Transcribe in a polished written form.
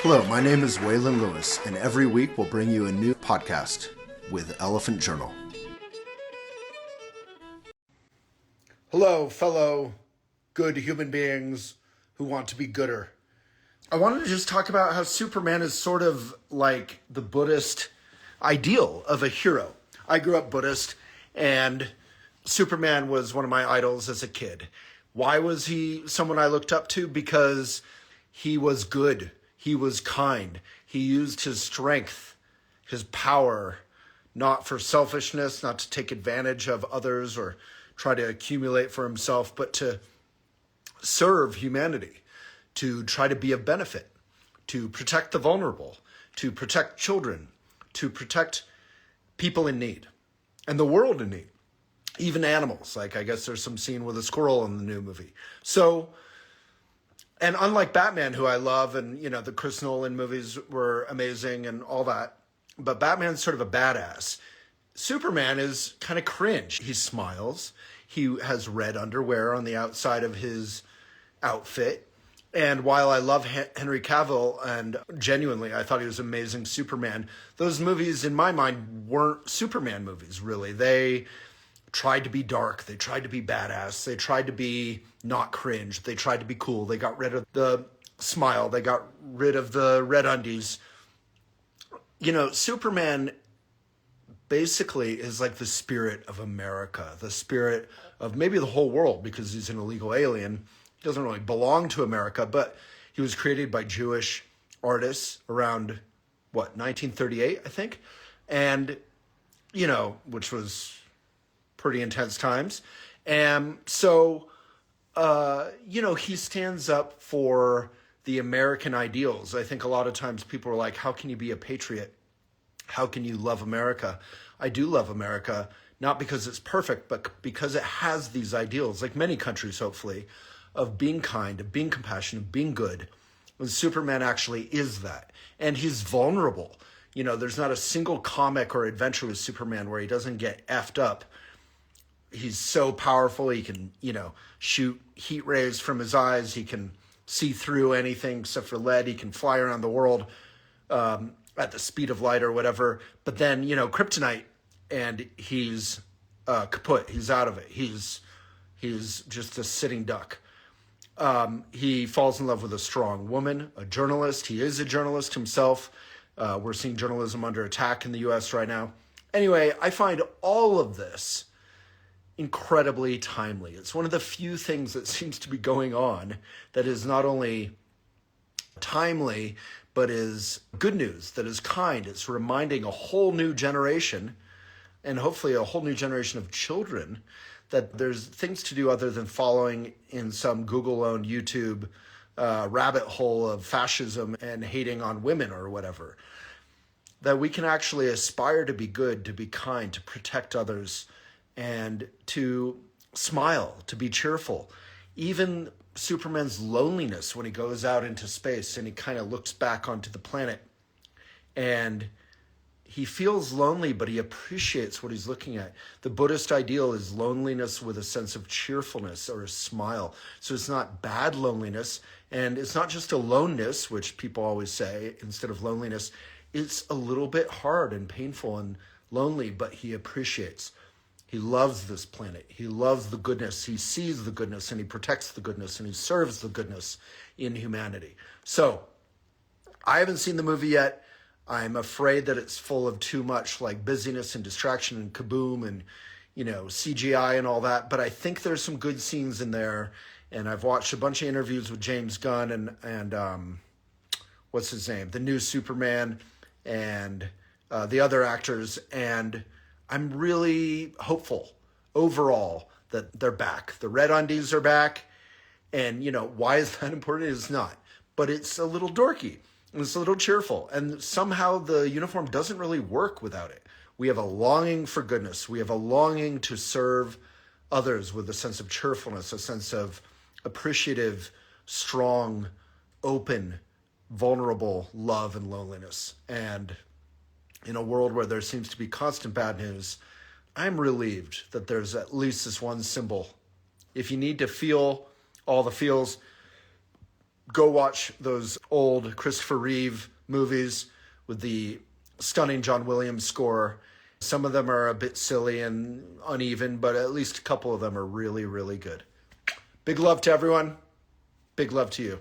Hello, my name is Waylon Lewis, and every week we'll bring you a new podcast with Elephant Journal. Hello, fellow good human beings who want to be gooder. I wanted to just talk about how Superman is sort of like the Buddhist ideal of a hero. I grew up Buddhist, and Superman was one of my idols as a kid. Why was he someone I looked up to? Because he was good. He was kind. He used his strength, his power, not for selfishness, not to take advantage of others or try to accumulate for himself, but to serve humanity, to try to be of benefit, to protect the vulnerable, to protect children, to protect people in need and the world in need, even animals. Like, I guess there's some scene with a squirrel in the new movie. So, and unlike Batman, who I love, and, you know, the Chris Nolan movies were amazing and all that, but Batman's sort of a badass. Superman is kind of cringe. He smiles. He has red underwear on the outside of his outfit. And while I love Henry Cavill, and genuinely I thought he was amazing Superman, those movies in my mind weren't Superman movies, really. They tried to be dark. They tried to be badass. They tried to be not cringe. They tried to be cool. They got rid of the smile. They got rid of the red undies. You know, Superman basically is like the spirit of America, the spirit of maybe the whole world, because he's an illegal alien. He doesn't really belong to America, but he was created by Jewish artists around, 1938, I think? And, you know, which was pretty intense times. And so, you know, he stands up for the American ideals. I think a lot of times people are like, how can you be a patriot? How can you love America? I do love America, not because it's perfect, but because it has these ideals, like many countries, hopefully, of being kind, of being compassionate, of being good. And Superman actually is that. And he's vulnerable. You know, there's not a single comic or adventure with Superman where he doesn't get effed up. He's so powerful. He can, you know, shoot heat rays from his eyes. He can see through anything except for lead. He can fly around the world at the speed of light or whatever. But then, you know, Kryptonite, and he's kaput. He's out of it. He's just a sitting duck. He falls in love with a strong woman, a journalist. He is a journalist himself. We're seeing journalism under attack in the U.S. right now. Anyway, I find all of this incredibly timely. It's one of the few things that seems to be going on that is not only timely, but is good news, that is kind. It's reminding a whole new generation, and hopefully a whole new generation of children, that there's things to do other than following in some Google-owned YouTube rabbit hole of fascism and hating on women or whatever. That we can actually aspire to be good, to be kind, to protect others, and to smile, to be cheerful. Even Superman's loneliness when he goes out into space and he kind of looks back onto the planet and he feels lonely, but he appreciates what he's looking at. The Buddhist ideal is loneliness with a sense of cheerfulness or a smile. So it's not bad loneliness, and it's not just aloneness, which people always say instead of loneliness. It's a little bit hard and painful and lonely, but he appreciates. He loves this planet. He loves the goodness. He sees the goodness, and he protects the goodness, and he serves the goodness in humanity. So I haven't seen the movie yet. I'm afraid that it's full of too much like busyness and distraction and kaboom and, you know, CGI and all that. But I think there's some good scenes in there. And I've watched a bunch of interviews with James Gunn and what's his name? The new Superman and the other actors. And I'm really hopeful overall that they're back. The red undies are back. And, you know, why is that important? It's not. But it's a little dorky. It's a little cheerful. And somehow the uniform doesn't really work without it. We have a longing for goodness. We have a longing to serve others with a sense of cheerfulness, a sense of appreciative, strong, open, vulnerable love and loneliness. And in a world where there seems to be constant bad news, I'm relieved that there's at least this one symbol. If you need to feel all the feels, go watch those old Christopher Reeve movies with the stunning John Williams score. Some of them are a bit silly and uneven, but at least a couple of them are really, really good. Big love to everyone. Big love to you.